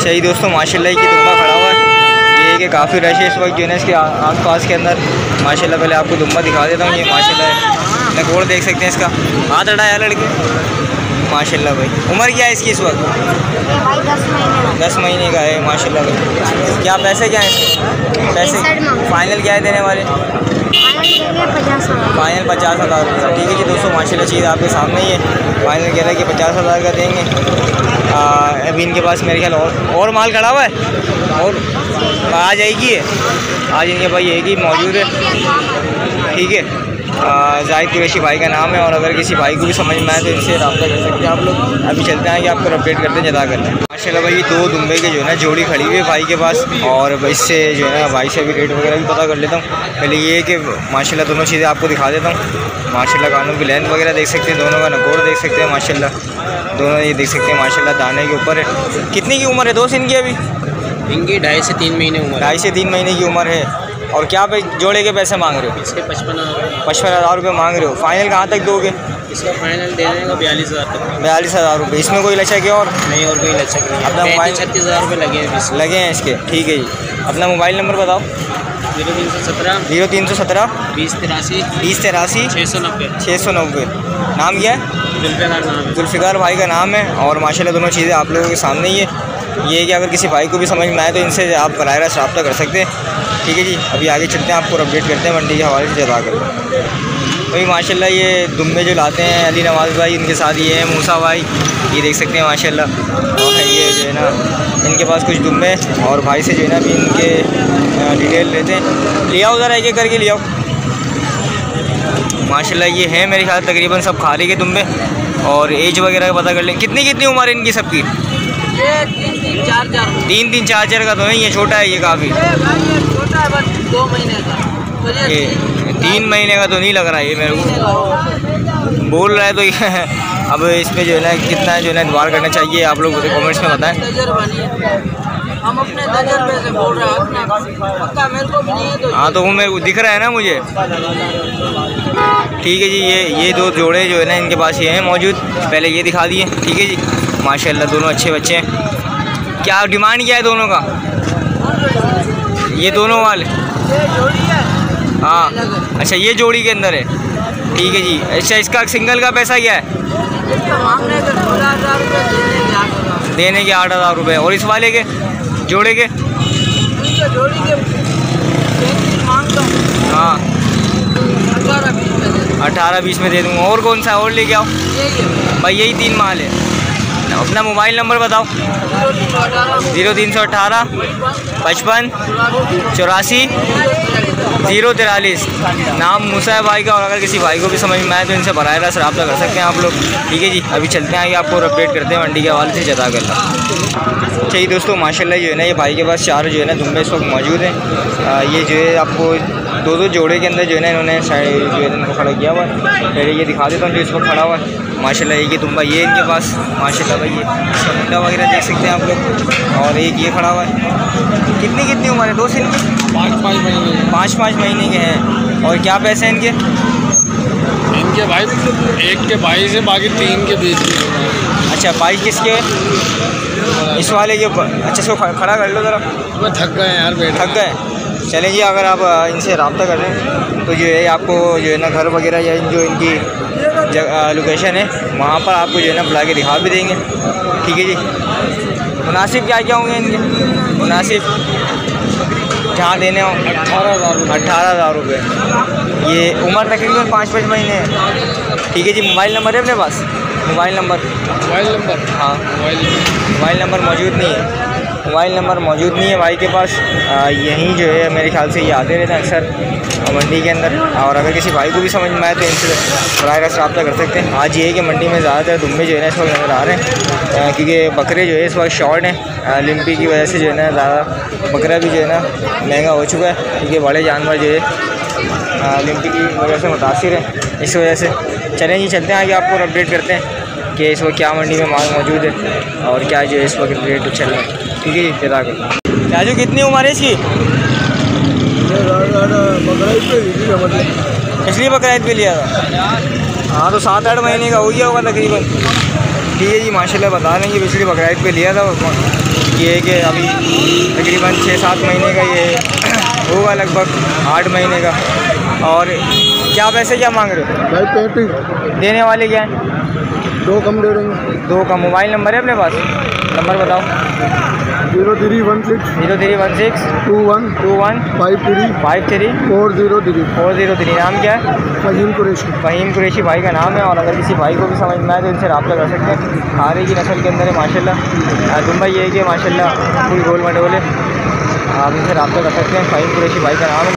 अच्छा ये दोस्तों माशाल्लाह की दुम्बा खड़ा हुआ है। ये कि काफ़ी रश है इस वक्त जो है ना इसके आस पास के अंदर। माशाल्लाह पहले आपको दुम्बा दिखा देता हूँ। ये माशाल्लाह नकोड़ देख सकते हैं इसका, हाथ अड़ाया लड़के माशाल्लाह भाई। उम्र क्या है इसकी इस वक्त? 10 महीने का है माशाल्लाह भाई। क्या पैसे क्या है इसके? पैसे फाइनल क्या है देने वाले? फाइनल 50,000 रुपये। ठीक है जी दोस्तों माशाल्लाह चीज़ आपके सामने ही है। फाइनल कह रहा है कि 50,000 का देंगे। अभी इनके पास मेरे ख्याल और माल खड़ा हुआ है और आ जाएगी है। आज इनके पास एक ही मौजूद है। ठीक है, जाहिद कुरैशी भाई का नाम है। और अगर किसी भाई को भी समझ में आए तो इनसे रब्ता कर सकते हैं आप लोग। अभी चलते हैं कि आपको अपडेट करते हैं, जदा करते हैं। माशाल्लाह भाई 2 दुम्बे के जो है ना जोड़ी खड़ी हुई है भाई के पास। और इससे जो है ना भाई से अभी रेट वगैरह भी पता कर लेता हूँ। पहले ये है कि माशाल्लाह दोनों चीज़ें आपको दिखा देता हूँ। माशाल्लाह कानों की लेंथ वगैरह देख सकते हैं, दोनों का नकोड़ देख सकते हैं माशाल्लाह। दोनों ये देख सकते हैं माशाल्लाह दाने के ऊपर है। कितनी की उम्र है दोस्त इनकी? अभी इनकी 2.5 से 3 महीने उम्र। 2.5 से 3 महीने की उम्र है। और क्या पे जोड़े के पैसे मांग रहे हो? इसके 55,000 रुपये मांग रहे हो। फाइनल कहाँ तक दोगे? इसका फाइनल दे देंगे 42,000 तक। 42,000 रुपये। इसमें कोई लचक है और नहीं? और कोई लचक नहीं। अपना मोबाइल 36,000 रुपये लगे हैं इसके। ठीक है जी, अपना मोबाइल नंबर बताओ। 0317 20 83 690। नाम क्या है? जुल्फ़िकार भाई का नाम है। और माशाल्लाह दोनों चीज़ें आप लोगों के सामने ही है। ये है कि अगर किसी भाई को भी समझ में आए तो इनसे आप बराह रास्त रब्ता कर सकते हैं। ठीक है जी, अभी आगे चलते हैं, आपको अपडेट करते हैं मंडी के हवाले से जदा करते हैं। भाई माशाल्लाह ये दुम्बे जो लाते हैं अली नवाज़ भाई, इनके साथ ये है मूसा भाई, ये देख सकते हैं माशाल्लाह। और ये जो है ना इनके पास कुछ दुम्बे और भाई से जो है ना अभी इनके डिटेल लेते हैं। ले आओ ज़रा एक एक करके ले आओ। माशाल्लाह ये है मेरे ख्याल तकरीबन सब खाली के दुम्बे। और एज वगैरह का पता कर लें। कितनी उम्र है इनकी सबकी? 3-3 4 का तो नहीं है, छोटा है ये काफ़ी। छोटा है बस 2 महीने का। ये 3 महीने का तो नहीं लग रहा है ये मेरे को। बोल रहा है तो ये अब इसमें जो है ना कितना जो है ना इतबार करना चाहिए आप लोग कमेंट्स में बताएं। हम अपने तजर्बे से बोल रहे हैं, पक्का मेरे को भी नहीं है तो। हाँ तो वो मेरे को दिख रहा है ना मुझे। ठीक है जी, ये 2 जोड़े जो है ना इनके पास ये हैं मौजूद। पहले ये दिखा दिए। ठीक है जी माशाल्लाह दोनों अच्छे बच्चे हैं। क्या डिमांड क्या है दोनों का? ये दोनों वाले हाँ अच्छा ये जोड़ी के अंदर है। ठीक है जी। अच्छा इसका सिंगल का पैसा क्या है? देने के 8,000 रुपये। और इस वाले के जोड़े के? हाँ 18-20 में दे दूँगा। और कौन सा और लेके आओ भाई? यही 3 माल है। अपना मोबाइल नंबर बताओ। 0318 55 84 043। नाम मूसा भाई का। और अगर किसी भाई को भी समझ में आए तो इनसे बराह रास्त रब्ता कर सकते हैं आप लोग। ठीक है जी, अभी चलते हैं कि आपको अपडेट करते हैं मंडी के हवाले से जदा करना चाहिए। दोस्तों माशाल्लाह जो है ना ये भाई के पास 4 जो है ना दुम्बे इस वक्त मौजूद हैं। ये जो है आपको 2 जोड़े के अंदर जो है ना इन्होंने साइड जो है इनको खड़ा किया हुआ है। पहले ये दिखा देता हूँ जो इस वक्त खड़ा हुआ है। माशाल्लाह एक ये दुम्बा ये इनके पास माशाल्लाह भाई, ये इसका मुंडा वगैरह देख सकते हैं आप लोग। और एक ये खड़ा हुआ है। कितनी उम्र है दोस्त इनकी? 5-5 महीने के हैं। और क्या पैसे हैं इनके भाई? एक के 22 है, बाकी 3 के 20। अच्छा 22 किसके? इस वाले के। अच्छा इसको खड़ा कर लो ज़रा। मैं थक गए यार, थक गए। चलें जी, अगर आप इनसे रब्ता कर रहे हैं तो जो है आपको जो है ना घर वगैरह या जो इनकी लोकेशन है वहाँ पर आपको जो है ना बुला के दिखा भी देंगे। ठीक है जी। मुनासिब क्या होंगे इनके? मुनासिब जहाँ देने हो 18,000 रुपये। ये उम्र तकरीबन 5-5 महीने है। ठीक है जी। मोबाइल नंबर है अपने पास? मोबाइल नंबर हाँ मोबाइल नंबर मौजूद नहीं है। मोबाइल नंबर मौजूद नहीं है भाई के पास। यहीं जो है मेरे ख्याल से ये आते रहते हैं अक्सर मंडी के अंदर। और अगर किसी भाई को भी समझ में आए तो इनसे बराह रास्त रब्ता कर सकते हैं। आज ये है कि मंडी में ज़्यादातर दुम्बे जो है ना इस वक्त नज़र आ रहे हैं, क्योंकि बकरे जो है इस वक्त शॉर्ट हैं। लिम्पी की वजह से जो है ना ज़्यादा बकरा भी जो है ना महंगा हो चुका है, क्योंकि बड़े जानवर जो है लिम्पी की वजह से मुतासिर है। इस वजह से चलें जी, चलते हैं आगे, आपको अपडेट करते हैं कि इस वक्त क्या मंडी में माल मौजूद है और क्या जो है इस वक्त रेट चल रहा है। ठीक है जी, फिदा कर। राजू कितनी उम्र है इसकी? इसलिए बकरा ईद पे लिया था। हाँ तो 7-8 महीने का हो गया होगा तकरीबन। ठीक है जी, माशाल्लाह बता रहे हैं, ये पिछली बकरीद पे लिया था। ये है कि अभी तकरीबन 6-7 महीने का ये होगा, लगभग 8 महीने का। और क्या पैसे क्या मांग रहे हो भाई? 35 देने वाले क्या हैं? 2 कम दे देंगे। 2 का मोबाइल नंबर है अपने पास? नंबर बताओ। 0316 0316 21 21 53 53 403। 403। नाम क्या है? फहीम कुरैशी। फ़हीम कुरैशी भाई का नाम है। और अगर किसी भाई को भी समझ में आए तो इनसे रब्ता कर सकते हैं। आरे की नस्ल के अंदर है माशाल्लाह। दुम्बा ये है कि माशाल्लाह कोई गोल मटोले, आप इनसे रब्ता कर सकते हैं। फ़हीम कुरैशी भाई का नाम है।